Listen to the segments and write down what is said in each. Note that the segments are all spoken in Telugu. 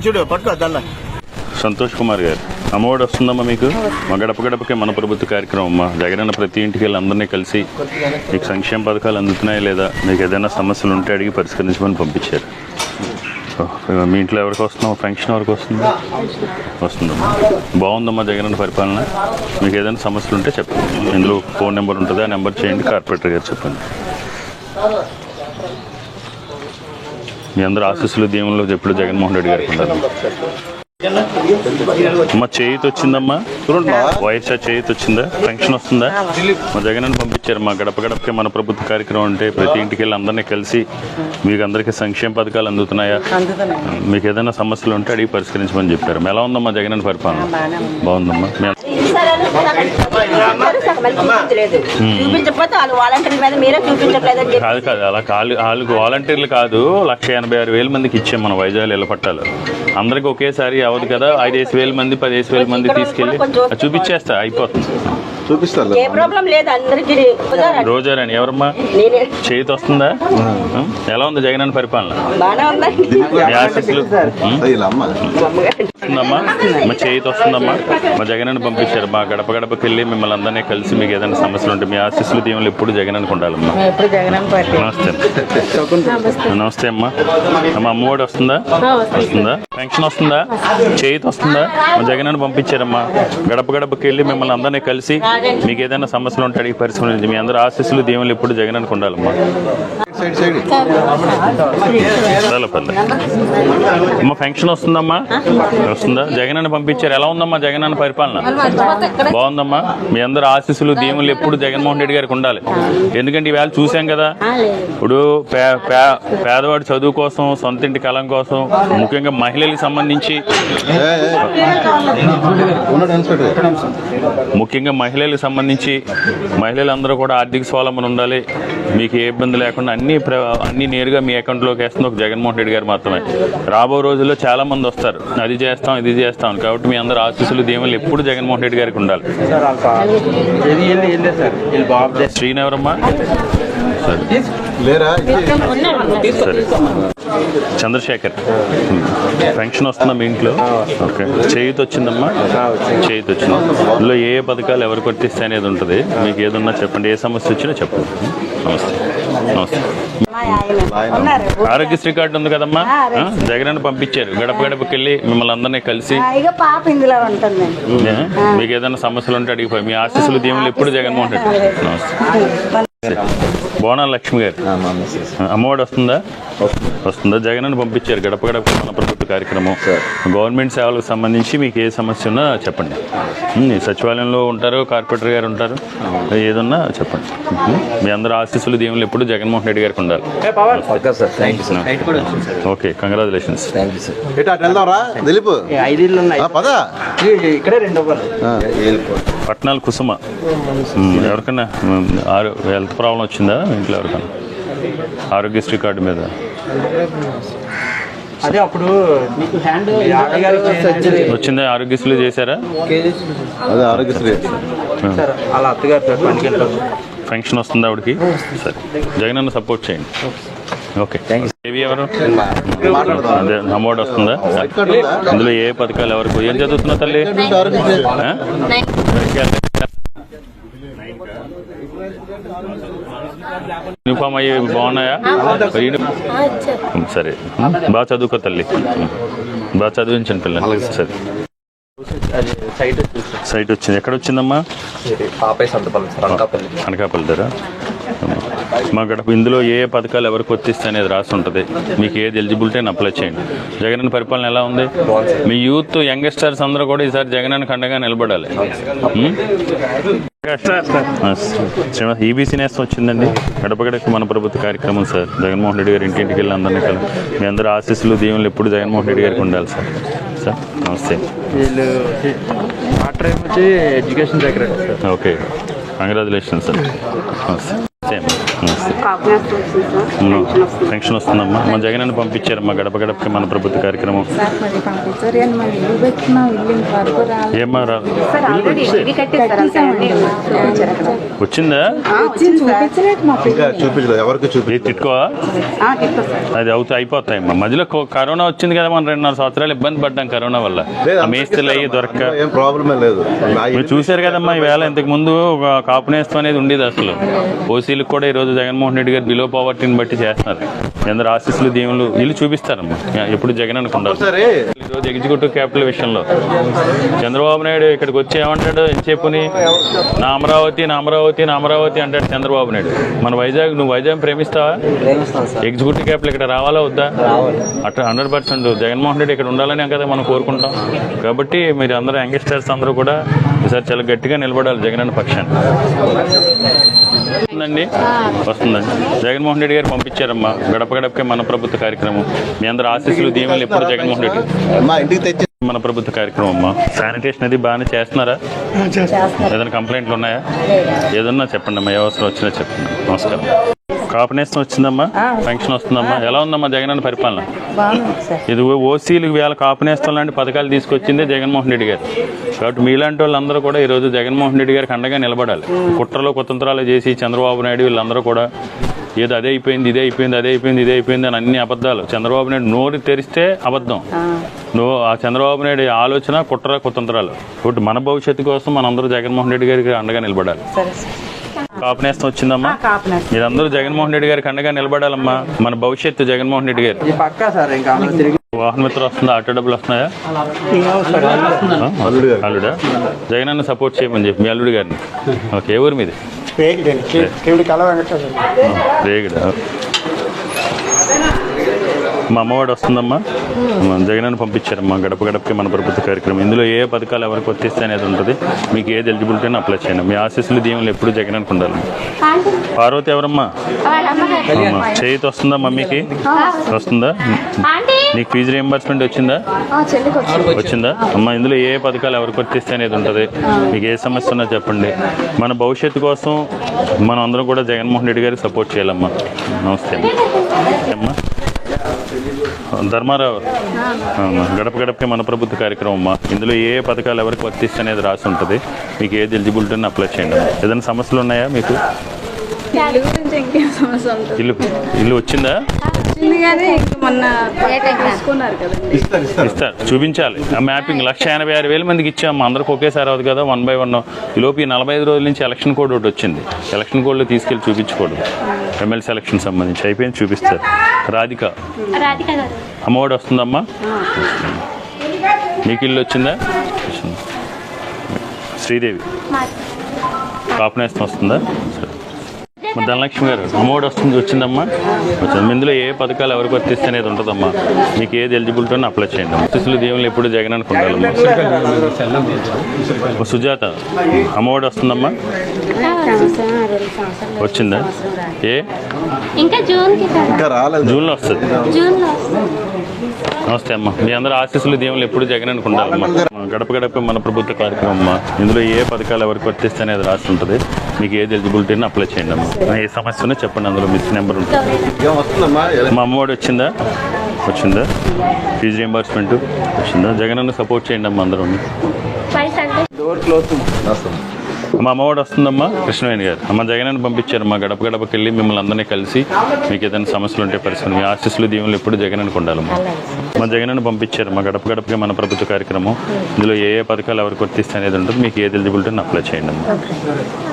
చూడు పట్టుకోద్దల్లా. సంతోష్ కుమార్ గారు, అమ్మఒడి వస్తుందమ్మా మీకు? మా గడప గడపకే మన ప్రభుత్వ కార్యక్రమం అమ్మా. జగనన్న ప్రతి ఇంటికి వెళ్ళి అందరినీ కలిసి మీకు సంక్షేమ పథకాలు అందుతున్నాయా లేదా, మీకు ఏదైనా సమస్యలు ఉంటే అడిగి పరిష్కరించమని పంపించారు. మీ ఇంట్లో ఎవరికి వస్తున్నావు? ఫంక్షన్ ఎవరికి వస్తుంది? వస్తుందమ్మా. బాగుందమ్మా జగనన్న పరిపాలన. మీకు ఏదైనా సమస్యలు ఉంటే చెప్పండి. ఇందులో ఫోన్ నెంబర్ ఉంటుంది, ఆ నెంబర్ చేయండి. కార్పొరేటర్ గారు చెప్పండి. మీ అందరూ ఆశీస్సులు దీవెనలు ఎప్పుడు జగన్మోహన్ రెడ్డి గారికి ఉండాలి. అమ్మ చేయిత్ వచ్చిందమ్మా, వైఎస్ఆర్ చేయిత్ వచ్చిందా? పెన్షన్ వస్తుందా? మా జగన్ పంపించారు. మా గడప గడపకే మన ప్రభుత్వ కార్యక్రమం అంటే ప్రతి ఇంటికి వెళ్ళి అందరినీ కలిసి మీకు అందరికీ సంక్షేమ పథకాలు అందుతున్నాయా, మీకు ఏదైనా సమస్యలు ఉంటే అడిగి పరిష్కరించమని చెప్పారు. ఎలా ఉందమ్మా జగన్ పరిపాలన? బాగుందమ్మా. కాదు కాదు, అలా వాళ్ళకి వాలంటీర్లు కాదు, 186,000 మందికి ఇచ్చాం మన వైజాగ్ ఇళ్ళ పట్టాలు. అందరికి ఒకేసారి అవ్వదు కదా. 5,000 మంది 10,000 మంది తీసుకెళ్ళి చూపించేస్తా, అయిపోతుంది. చూపిస్తారు. రోజారాని ఎవరమ్మా? చేతి వస్తుందా? ఎలా ఉంది జగన్ పరిపాలన? వస్తుందమ్మా, మా చేతి వస్తుందమ్మా. మా జగన్ పంపించారు. మా గడప గడపకి వెళ్ళి మిమ్మల్ని అందరినీ కలిసి మీకు ఏదైనా సమస్యలు ఉంటే మీ ఆశీస్సులు దీవెనలు ఎప్పుడు జగన్ ఉండాలమ్మా. నమస్తే. నమస్తే అమ్మా. అమ్మ అమ్మఒడి వస్తుందా? వస్తుందా? పెన్షన్ వస్తుందా? చేతి వస్తుందా? మా జగన్ పంపించారమ్మా. గడప గడపకి వెళ్ళి మిమ్మల్ని అందరినీ కలిసి మీకు ఏదైనా సమస్యలు ఉంటే అడిగి పరిష్కరించి మీ అందరూ ఆశీస్సులు దీవెనలు ఎప్పుడు జగన్ ఉండాలమ్మా. చాలపల్లి అమ్మ పెన్షన్ వస్తుందమ్మా? వస్తుందా? జగన్ అని పంపించారు. ఎలా ఉందమ్మా జగన్ అన్న పరిపాలన? బాగుందమ్మా. మీ అందరూ ఆశీస్సులు దీవెనలు ఎప్పుడు జగన్మోహన్ రెడ్డి గారికి ఉండాలి. ఎందుకంటే ఈవేళ చూసాం కదా, ఇప్పుడు పేదవాడి చదువు కోసం, సొంత ఇంటి కళం కోసం, ముఖ్యంగా మహిళలకు సంబంధించి మహిళలందరూ కూడా ఆర్థిక స్వావలంబన ఉండాలి. మీకు ఏ ఇబ్బంది లేకుండా అన్ని నేరుగా మీ అకౌంట్లోకి వేస్తుంది ఒక జగన్మోహన్ రెడ్డి గారు మాత్రమే. రాబో రోజుల్లో చాలా మంది వస్తారు, అది చేస్తాం ఇది చేస్తాం. కాబట్టి మీ అందరూ ఆశీస్సులు దీవెనలు ఎప్పుడు జగన్మోహన్ రెడ్డి గారికి ఉండాలి. శ్రీని ఎవరమ్మా? సరే. చంద్రశేఖర్, పెన్షన్ వస్తుందా మీ ఇంట్లో? ఓకే. చేయిత్ వచ్చిందమ్మా? చేయిత్ వచ్చింది. ఇందులో ఏ పథకాలు ఎవరికి వర్తిస్తే అనేది ఉంటుంది. మీకు ఏదన్నా చెప్పండి, ఏ సమస్య వచ్చినా చెప్పండి. నమస్తే. నమస్తే. ఆరోగ్యశ్రీ కార్డు ఉంది కదమ్మా, జగన్ పంపించారు. గడప గడపకి వెళ్ళి మిమ్మల్ని అందరినీ కలిసి మీకు ఏదైనా సమస్యలు ఉంటే అడిగిపోయి మీ ఆశీస్సులు దీవెనలు ఎప్పుడు జగన్మోహన్ రెడ్డి. నమస్తే. బోనాల లక్ష్మి గారు, అమ్మఒడి వస్తుందా? వస్తుందా? జగన్ అని పంపించారు. గడప గడప మన ప్రభుత్వ కార్యక్రమం. గవర్నమెంట్ సేవలకు సంబంధించి మీకు ఏ సమస్య ఉన్నా చెప్పండి. సచివాలయంలో ఉంటారు, కార్పొరేటర్ గారు ఉంటారు, ఏదన్నా చెప్పండి. మీ అందరూ ఆశీస్సులు దీవెనలు ఎప్పుడు జగన్మోహన్ రెడ్డి గారికి ఉండాలి. Okay, congratulations. పట్నాలు కుసుమ, ఎవరికన్నా హెల్త్ ప్రాబ్లం వచ్చిందా ఇంట్లో? ఎవరికన్నా ఆరోగ్యశ్రీ కార్డు మీద? అదే అప్పుడు వచ్చిందా? ఆరోగ్యశ్రీ చేశారా? అదే ఆరోగ్యశ్రీ అలా అత్తగారు పెన్షన్ వస్తుందా ఆవిడకి? సరే, జగన్ అన్న సపోర్ట్ చేయండి. ఓకే. ఏవి ఎవరు? అదే అమ్మఒడి వస్తుందా? ఇందులో ఏ పథకాలు ఎవరికి? ఏం చదువుతున్నా తల్లి? యూనిఫామ్ అయ్యి బాగున్నాయా? సరే, బాగా చదువుకో తల్లి, బాగా చదివించండి పిల్లలు. సరే. సైట్ వచ్చింది. ఎక్కడ వచ్చిందమ్మా? అనకాపల్లి ధర. మా గడప ఇందులో ఏ పథకాలు ఎవరికి వర్తిస్తే అనేది రాసి ఉంటుంది. మీకు ఏది ఎలిజిబిలిటీ అని అప్లై చేయండి. జగన్ పరిపాలన ఎలా ఉంది? మీ యూత్ యంగ్స్టర్స్ అందరూ కూడా ఈసారి జగన్ కండగా నిలబడాలి. ఈబీసీ నేస్తం వచ్చిందండి. గడప గడపకి మన ప్రభుత్వ కార్యక్రమం సార్. జగన్మోహన్ రెడ్డి గారు ఇంటింటికి వెళ్ళి అందరినీ కలిసి మీ అందరూ ఆశీస్సులు దీవెనలు ఎప్పుడు జగన్మోహన్ రెడ్డి గారికి ఉండాలి సార్. సార్ నమస్తే. Education secretary. Okay, congratulations sir. నమస్తే. నమస్తే. కాపునేస్తూ వచ్చింది సార్. పెన్షన్ వస్తుంది. పెన్షన్ వస్తుందమ్మా. మన జగన్ అని పంపించారమ్మా గడప గడపకి మన ప్రభుత్వ కార్యక్రమం. సార్ మరి పంపించారు అని మరి ఇల్లు పెట్టినా ఇల్లు ఇంతవరకు రాలేదు ఏమ్మా సార్ ఆల్రెడీ ఇవి కట్టేస్తారు అంతే అండి. చూపించారు అక్కడ. వచ్చిందా? వచ్చింది చూపించలేదు మా ఇంకా చూపించలేదు, ఎవరికి ఏ చూపించలేదు. తిట్టుకోవా? తిట్టా సార్. అది అయిపోతాయమ్మా. మధ్యలో కరోనా వచ్చింది కదా, మనం 2.5 సంవత్సరాలు ఇబ్బంది పడ్డాం కరోనా వల్ల. లేదు, ఆ మేస్త్రీలు అయ్యి దొరక్క ఏం ప్రాబ్లమే లేదు. మీరు చూశారు కదమ్మా ఈవేళ. ఇంతకు ముందు ఒక కాపునేస్తం అనేది ఉండేది అసలు. ఓసీలకు కూడా ఈరోజు జగన్మోహన్ రెడ్డి గారు బిలో పవర్టీని బట్టి చేస్తున్నారు. అందరు ఆశీస్సులు దీవులు వీళ్ళు చూపిస్తారమ్మా. ఎప్పుడు జగన్ అనుకుంటారు. సరే ఈరోజు ఎగ్జిక్యూటివ్ క్యాపిటల్ విషయంలో చంద్రబాబు నాయుడు ఇక్కడికి వచ్చి ఏమంటాడు, ఎంతసేపుని నా అమరావతి నా అమరావతి నా అమరావతి అంటాడు చంద్రబాబు నాయుడు. మన వైజాగ్, నువ్వు వైజాగ్ ప్రేమిస్తావా? ఎగ్జిక్యూటివ్ క్యాపిటల్ ఇక్కడ రావాలా వద్దా? అట్లా 100% జగన్మోహన్ రెడ్డి ఇక్కడ ఉండాలని కదా మనం కోరుకుంటాం. కాబట్టి మీరు అందరూ యంగ్స్టర్స్ అందరూ కూడా ఈసారి చాలా గట్టిగా నిలబడాలి జగన్ అన్న పక్షాన్ని. వస్తుందండి, వస్తుందండి. జగన్మోహన్ రెడ్డి గారు పంపించారమ్మా గడప గడపకే మన ప్రభుత్వ కార్యక్రమం. మీ అందరూ ఆశీస్సులు దీవెనలు ఎప్పుడు జగన్మోహన్ రెడ్డి మా ఇంటికి తెచ్చి మన ప్రభుత్వ కార్యక్రమం అమ్మా. శానిటేషన్ అది బాగానే చేస్తున్నారా? ఏదైనా కంప్లైంట్లు ఉన్నాయా? ఏదన్నా చెప్పండి అమ్మా, ఏ అవసరం వచ్చినా చెప్పండి. నమస్కారం. కాపునేస్తం వచ్చిందమ్మా, పెన్షన్ వస్తుందమ్మా. ఎలా ఉందమ్మా జగన్ అన్న పరిపాలన? బాగుంది సార్. ఇది ఓసీలకు వేళ కాపునేస్తం లాంటి పథకాలు తీసుకొచ్చిందే జగన్మోహన్ రెడ్డి గారు. కాబట్టి మీలాంటి వాళ్ళందరూ కూడా ఈరోజు జగన్మోహన్ రెడ్డి గారికి అండగా నిలబడాలి. కుట్రలో కుతంత్రాలు చేసి చంద్రబాబు నాయుడు వీళ్ళందరూ కూడా ఏదో అదే అయిపోయింది ఇదే అయిపోయింది అదే అయిపోయింది ఇదే అయిపోయింది అని అన్ని అబద్ధాలు. చంద్రబాబు నాయుడు నోరు తెరిస్తే అబద్ధం. ఆ చంద్రబాబు నాయుడు ఆలోచన కుట్ర కుతంత్రాలు. కాబట్టి మన భవిష్యత్తు కోసం మనందరూ జగన్మోహన్ రెడ్డి గారికి అండగా నిలబడాలి. సరే సార్. కాపునేస్తం వచ్చిందమ్మా. మీరందరూ జగన్మోహన్ రెడ్డి గారికి అండగా నిలబడాలమ్మా. మన భవిష్యత్తు జగన్మోహన్ రెడ్డి గారు. ఇది పక్కా సార్. ఇంకా అందులో తిరిగి వాహన మిత్ర వస్తుందా? ఆటో డబ్బులు వస్తున్నాయా? అల్లుడా జగన్ అన్న సపోర్ట్ చేయమని చెప్పి మీ అల్లుడు గారిని. ఓకే, ఏ ఊరు మీది? రేగడా. మా అమ్మవాడు వస్తుందమ్మా. జగన్ అని పంపించారమ్మా గడప గడపకి మన ప్రభుత్వ కార్యక్రమం. ఇందులో ఏ పథకాలు ఎవరికి వర్తిస్తే అనేది ఉంటుంది. మీకు ఏది ఎలిజిబిలిటీ అప్లై చేయండి. మీ ఆశీస్సులు దీవెనలు ఎప్పుడు జగన్ అనుకు ఉండాలి. పార్వతి ఎవరమ్మా? అమ్మా చేయిత వస్తుందా మమ్మీకి? వస్తుందా? నీకు ఫీజు రియంబర్స్మెంట్ వచ్చిందా? వచ్చిందా అమ్మా? ఇందులో ఏ పథకాలు ఎవరికి వర్తిస్తే అనేది ఉంటుంది. మీకు ఏ సమస్య ఉన్నా చెప్పండి. మన భవిష్యత్తు కోసం మనం అందరం కూడా జగన్మోహన్ రెడ్డి గారికి సపోర్ట్ చేయాలమ్మా. నమస్తే అమ్మా. ధర్మారావు గడప గడపకే మన ప్రభుత్వ కార్యక్రమం అమ్మా. ఇందులో ఏ పథకాలు ఎవరికి వర్తిస్తే అనేది రాసి ఉంటుంది. మీకు ఏది ఎలిజిబిలిటీ అప్లై చేయండి. ఏదైనా సమస్యలు ఉన్నాయా మీకు? ఇల్లు వచ్చిందా? ఇస్తారు, చూపించాలి. ఆ మ్యాపింగ్ 1,86,000 మందికి ఇచ్చాము. అందరికి ఒకేసారి అవుతుంది కదా, 1 by 1. ఈలోపు ఈ 45 రోజుల నుంచి ఎలక్షన్ కోడ్ ఒకటి వచ్చింది. ఎలక్షన్ కోడ్లో తీసుకెళ్ళి చూపించకూడదు. ఎమ్మెల్సీ ఎలక్షన్ సంబంధించి అయిపోయింది, చూపిస్తారు. రాధిక అమ్మఒడి వస్తుందమ్మా. మీకు ఇల్లు వచ్చిందా? శ్రీదేవి కాపునేస్తం వస్తుందా? ధనలక్ష్మి గారు అమ్మఒడి వస్తుంది, వచ్చిందమ్మా. వచ్చింది. ఇందులో ఏ పథకాలు ఎవరికి వర్తిస్తే అనేది ఉంటుందమ్మా. మీకు ఏది ఎలిజిబిలిటీ అని అప్లై చేయండి. ఆశీస్సులు దేవుళ్ళు ఎప్పుడు జగన్ అనుకుంటారమ్మా. సుజాత అమ్మఒడి వస్తుందమ్మా. వచ్చిందా? ఇంకా ఇంకా రాలేదు. జూన్లో వస్తుంది. నమస్తే అమ్మా. మీ అందరూ ఆశీస్సులు దేవుళ్ళు ఎప్పుడు జగన్ అనుకుంటారమ్మా. గడప గడప మన ప్రభుత్వ కార్యక్రమం అమ్మా. ఇందులో ఏ పథకాలు ఎవరికి వర్తిస్తే అనేది రాసి ఉంటుంది. మీకు ఏది ఎలిజిబిలిటీని అప్లై చేయండి అమ్మా. ఏ సమస్య ఉన్నా చెప్పండి, అందులో మిస్ నెంబర్ ఉంటుంది. మా అమ్మఒడి వచ్చిందా? వచ్చిందా? ఫీజు రియంబర్స్మెంట్ వచ్చిందా? జగన్ అన్న సపోర్ట్ చేయండి అమ్మా అందరూ. Door close. మా అమ్మఒడి వస్తుందమ్మా. కృష్ణవేణి గారు అమ్మ జగన్ అని పంపించారు. మా గడప గడపకి వెళ్ళి మిమ్మల్ని అందరినీ కలిసి మీకు ఏదైనా సమస్యలు ఉంటే పరిస్థితి మీ ఆశీస్సులు దీవెనలు ఎప్పుడు జగన్ అని ఉండాలమ్మా. మా జగన్ అని పంపించారు. మా గడప గడపకి మన ప్రభుత్వ కార్యక్రమం. ఇందులో ఏ ఏ పథకాలు ఎవరికి వర్తిస్తే అనేది ఉంటుంది. మీకు ఏది ఎలిజిబిలిటీ అని అప్లై చేయండి అమ్మా.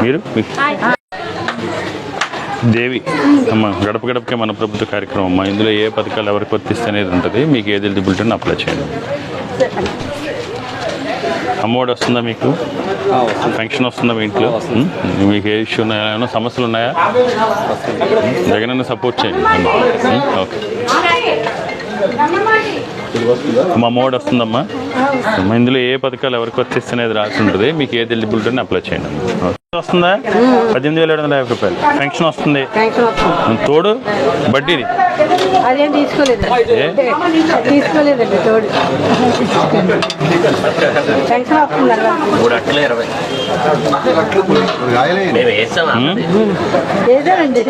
మీరు దేవి అమ్మ గడప గడపకే మన ప్రభుత్వ కార్యక్రమం అమ్మా. ఇందులో ఏ పథకాలు ఎవరికి వర్తిస్తే అనేది ఉంటుంది. మీకు ఏది ఎలిజిబిలిటీ అని అప్లై చేయండి. అమ్మఒడి వస్తుందా? మీకు పెన్షన్ వస్తుందా? మీ ఇంట్లో మీకు ఏ ఇష్యూ ఉన్నాయా? ఏమైనా సమస్యలు ఉన్నాయా? జగన్ అన్న సపోర్ట్ చేయండి. ఓకే. మా అమ్మఒడి వస్తుందమ్మా. ఇందులో ఏ పథకాలు ఎవరికి వర్తిస్తే అనేది రాసి ఉంటుంది. మీకు ఏది ఎలిజిబిలిటీ అని అప్లై చేయండి. వస్తుందా? 18,750 రూపాయలు పెన్షన్ వస్తుంది. తోడు బడ్డీది అదేం తీసుకోలేదండి. ఏ? తీసుకోలేదండి తోడు. పెన్షన్ వస్తుంది ఏదేనండి.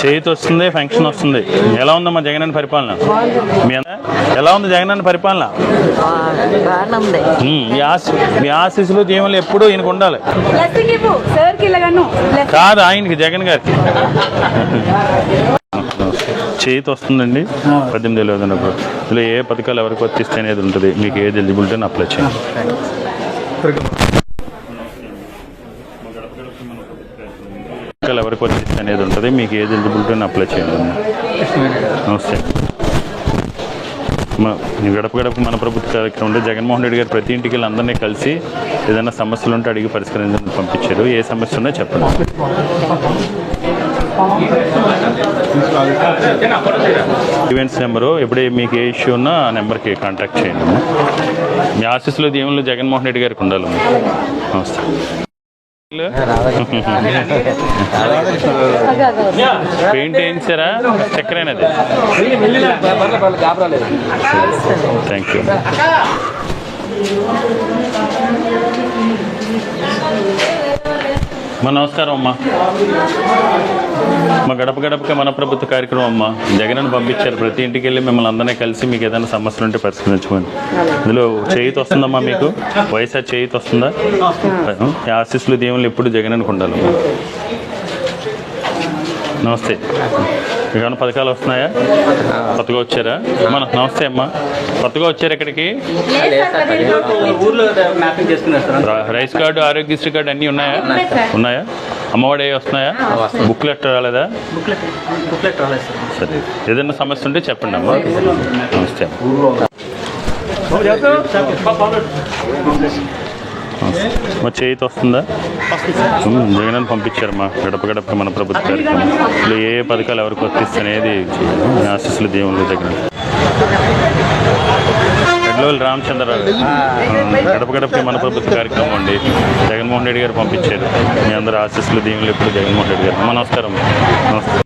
చేతి వస్తుంది, ఫంక్షన్ వస్తుంది. ఎలా ఉందమ్మా జగనన్న పరిపాలన? మీ ఎలా ఉంది జగనన్న పరిపాలన? మీ ఆశీస్సులు దీవెనలు ఎప్పుడూ ఈయనకు ఉండాలి. కాదు ఆయనకి, జగన్ గారికి చేతి వస్తుందండి. 18,000 రూపాయలు. ఇలా ఏ పథకాలు ఎవరికి వర్తిస్తే అనేది ఉంటుంది. మీకు ఏది ఎలిజిబిలిటీ అని అప్లై చేయండి. పథకాలు ఎవరికి వర్తిస్తే అనేది ఉంటుంది. మీకు ఏది ఎలిజిబిలిటీ అని అప్లై చేయండి. నమస్తే. గడప గడప మన ప్రభుత్వ కార్యక్రమంలో జగన్మోహన్ రెడ్డి గారు ప్రతి ఇంటికి వెళ్ళి అందరినీ కలిసి ఏదైనా సమస్యలు ఉంటే అడిగి పరిష్కరించడానికి పంపించారు. ఏ సమస్య ఉన్నా చెప్పండి. ఈవెంట్స్ నెంబరు ఎప్పుడే మీకు ఏ ఇష్యూ ఉన్నా ఆ నెంబర్కి కాంటాక్ట్ చేయండి. మీ ఆశీస్సులు దీవెనలు జగన్మోహన్ రెడ్డి గారికి ఉండాలి. నమస్తే. పెయింట్ వేయించారా? చక్కరేనది. Thank you. నమస్కారం అమ్మా. మా గడప గడపకి మన ప్రభుత్వ కార్యక్రమం అమ్మా. జగన్ పంపించారు. ప్రతి ఇంటికి వెళ్ళి మిమ్మల్ని అందరినీ కలిసి మీకు ఏదైనా సమస్యలు ఉంటే పరిష్కరించుకోండి. ఇందులో చేయిత వస్తుందమ్మా మీకు? వైఎస్ఆర్ చేయిత వస్తుందా? ఆశీస్సులు దీవెనలు ఎప్పుడు జగన్ ఉండాలి. నమస్తే. ఏమైనా పథకాలు వస్తున్నాయా? కొత్తగా వచ్చారా? మన నమస్తే అమ్మా. కొత్తగా వచ్చారు ఇక్కడికి? రైస్ కార్డు, ఆరోగ్యశ్రీ కార్డు అన్నీ ఉన్నాయా? ఉన్నాయా? అమ్మఒడి వస్తున్నాయా? బుక్లెట్ రాలేదా? సరే, ఏదైనా సమస్య ఉంటే చెప్పండి అమ్మా. నమస్తే. మా చేయిత వస్తుందా? జగన్ పంపించారమ్మా. గడప గడప మన ప్రభుత్వ కార్యక్రమం. ఇప్పుడు ఏ పథకాలు ఎవరికి వర్తిస్తే అనేది ఆశీస్సులు దేవుళ్ళు జగన్. ఎడ్లోల్ రామచంద్రరావు. గడప గడపకి మన ప్రభుత్వ కార్యక్రమం అండి. జగన్మోహన్ రెడ్డి గారు పంపించారు. మీ అందరూ ఆశీస్సులు దీవెనలు ఎప్పుడు జగన్మోహన్ రెడ్డి గారు. నమస్కారం. నమస్తే.